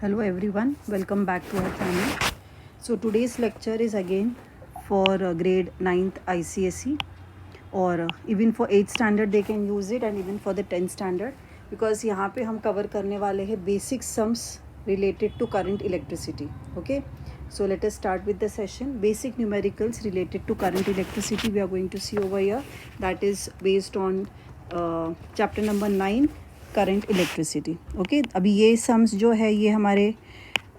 Hello everyone, welcome back to our channel. So today's lecture is again for grade 9th ICSE or even for 8th standard they can use it and even for the 10th standard because यहाँ पे हम cover करने वाले हैं basic sums related to current electricity. Okay, so let us start with the session. Basic numericals related to current electricity we are going to see over here. That is based on chapter number 9 current electricity. Okay, अभी ये sums जो है ये हमारे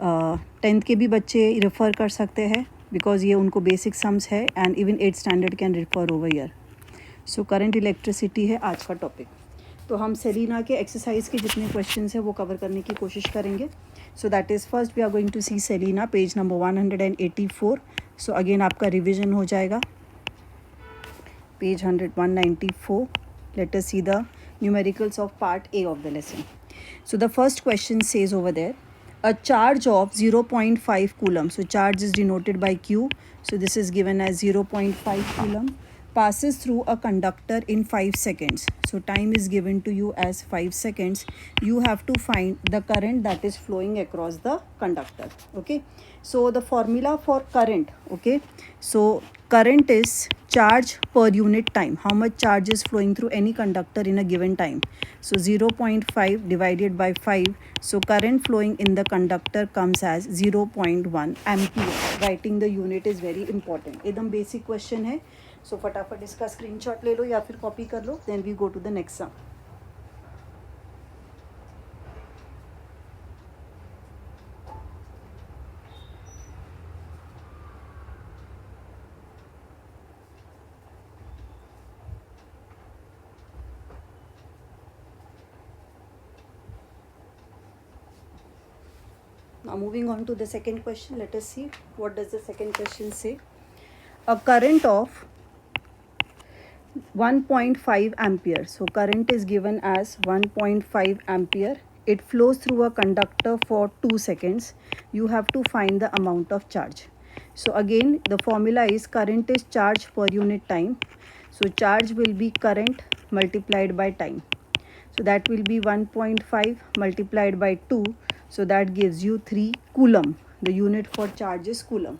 10th के भी बच्चे refer कर सकते हैं बिकॉज ये उनको बेसिक सम्स है and even 8th standard can refer over year. So current electricity है आज का टॉपिक. तो हम सेलिना के एक्सरसाइज के जितने क्वेश्चन हैं वो कवर करने की कोशिश करेंगे. So that is first we are going to see Selina page number 184. So again आपका रिविजन हो जाएगा. Page 194. Let us see the numericals of part A of the lesson. So the first question says over there, a charge of 0.5 coulomb. So charge is denoted by Q. So this is given as 0.5 coulomb. Passes through a conductor in 5 seconds. So time is given to you as 5 seconds. You have to find the current that is flowing across the conductor. Okay. So the formula for current. Okay. So current is charge per unit time. How much charge is flowing through any conductor in a given time. So 0.5 divided by 5. So current flowing in the conductor comes as 0.1 ampere. Writing the unit is very important. एकदम basic question है. So फटाफट इसका screenshot ले लो या फिर copy कर लो. Then we go to the next sum. Now moving on to the second question, let us see what does the second question say. A current of 1.5 ampere. So current is given as 1.5 ampere. It flows through a conductor for 2 seconds. You have to find the amount of charge. So again the formula is current is charge per unit time. So charge will be current multiplied by time. So that will be 1.5 multiplied by 2. So that gives you 3 coulomb. The unit for charge is coulomb.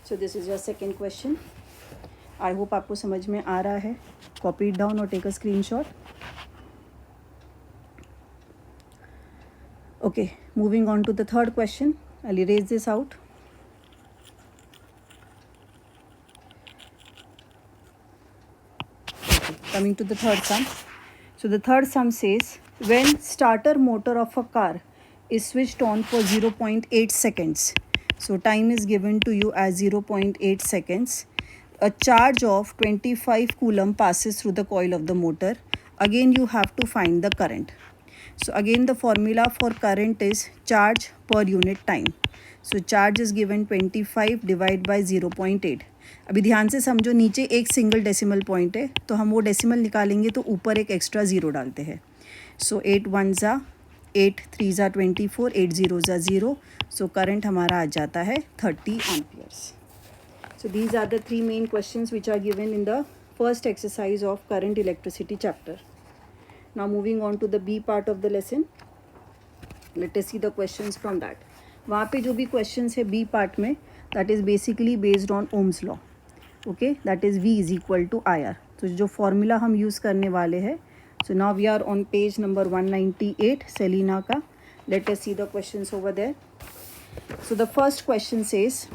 So this is your second question. I hope आपको समझ में आ रहा है. Copy it down or take a screenshot. Okay, moving on to the third question. I'll erase this out. Okay, coming to the third sum. So the third sum says when starter motor of a car is switched on for 0.8 seconds. So time is given to you as 0.8 seconds. A charge of 25 coulomb passes through the coil of the motor. Again you have to find the current. So again the formula for current is charge per unit time. So charge is given 25 divided by 0.8. अभी ध्यान से समझो, नीचे एक single decimal point है तो हम वो डेसिमल निकालेंगे तो ऊपर एक एक्स्ट्रा ज़ीरो डालते हैं. सो 8 1 ज़ा 8 3 ज़ा 24 8 0 ज़ा 0. सो करंट हमारा आ जाता है 30 amperes. So these are the three main questions which are given in the first exercise of current electricity chapter. Now moving on to the B part of the lesson. Let us see the questions from that. वहाँ पे जो भी questions है B part में, that is basically based on Ohm's law. Okay, that is V is equal to IR. तो जो formula हम use करने वाले हैं. So now we are on page number 198 Selina का. Let us see the questions over there. So the first question says,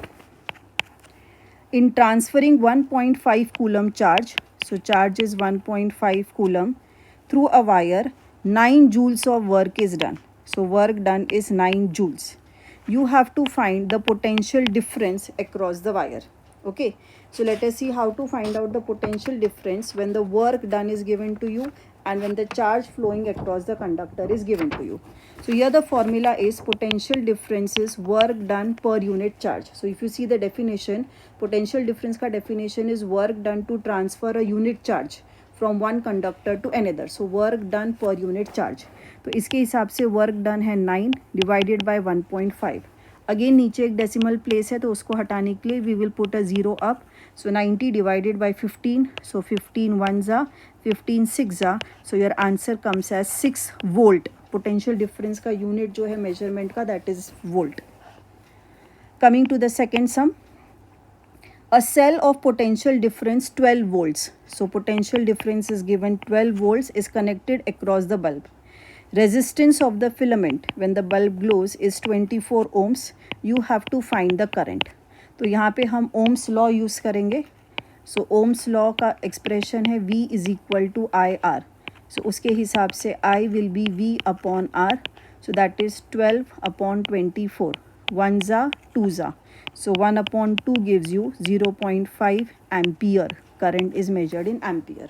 in transferring 1.5 coulomb charge, so charge is 1.5 coulomb through a wire, 9 joules of work is done. So work done is 9 joules. You have to find the potential difference across the wire. Okay, so let us see how to find out the potential difference when the work done is given to you and when the charge flowing across the conductor is given to you. So here the formula is potential difference is work done per unit charge. So if you see the definition, potential difference का definition is work done to transfer a unit charge from one conductor to another. So work done per unit charge. तो इसके हिसाब से work done है 9 divided by 1.5. Again नीचे एक decimal place है तो उसको हटाने के लिए we will put a zero up. So 90 divided by 15. So 15 1 ज़ा 15 6 ज़ा. So your answer comes as 6 volt. Potential difference का यूनिट जो है मेजरमेंट का that is volt. Coming to the second sum, a cell of potential difference 12 volts. So potential difference is given 12 volts is connected across the bulb. Resistance of the filament when the bulb glows is 24 ohms. You have to find the current. तो यहाँ पे हम ohms law use करेंगे. So ohms law का expression है V is equal to IR. So उसके हिसाब से I will be V upon R. So that is 12 upon 24. 1 za 2 za. So 1 upon 2 gives you 0.5 ampere. Current is measured in ampere.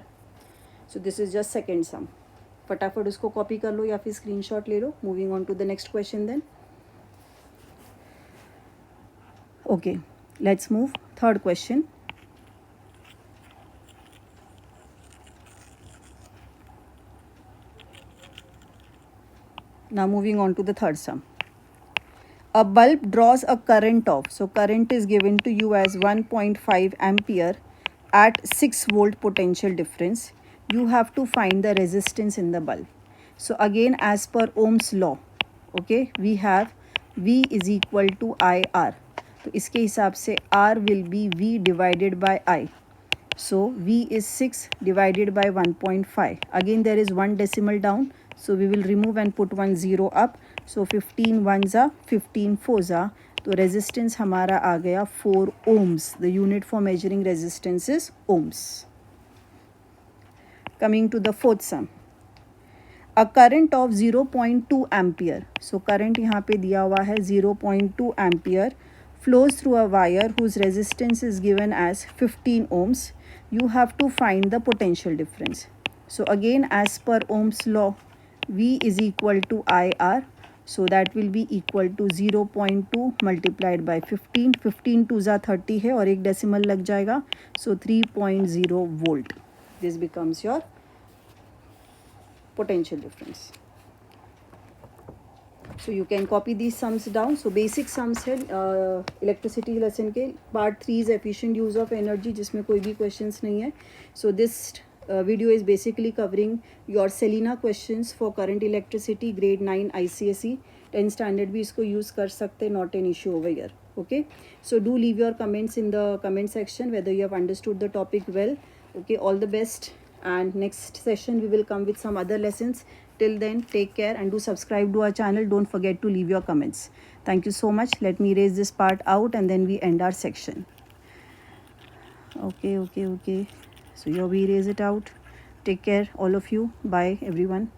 So this is just second sum. फटाफट उसको copy कर लो या फिर screenshot ले लो. Moving on to the next question then. Okay, let's move. Third question. Now moving on to the third sum. A bulb draws a current of, so current is given to you as 1.5 ampere at 6 volt potential difference. You have to find the resistance in the bulb. So again as per Ohm's law, okay, we have V is equal to IR. तो इसके हिसाब से R will be V divided by I. So V is 6 divided by 1.5. Again there is one decimal down. So we will remove and put 1 0 up. So 15 1 za 15 4 za. तो resistance हमारा आ गया 4 ohms. The unit for measuring resistance is ohms. Coming to the fourth sum. A current of 0.2 ampere. So current यहाँ पे दिया हुआ है 0.2 ampere flows through a wire whose resistance is given as 15 ohms. You have to find the potential difference. So again as per Ohm's law, V is equal to IR. So that will be equal to 0.2 multiplied by 15. 15 2 जा 30 है और एक decimal लग जाएगा. So 3.0 volt. This becomes your potential difference. So you can copy these sums down. So basic sums है electricity lesson के. Part 3 is efficient use of energy जिसमें कोई भी questions नहीं है. So this video is basically covering your Selena questions for current electricity grade 9 ICSE. 10 standard भी इसको use कर सकते, not an issue over here. Okay, so do leave your comments in the comment section whether you have understood the topic well. Okay, all the best, and next session we will come with some other lessons. Till then, take care and do subscribe to our channel. Don't forget to leave your comments. Thank you so much. Let me erase this part out and then we end our section. Okay. So here we erase it out. Take care all of you. Bye everyone.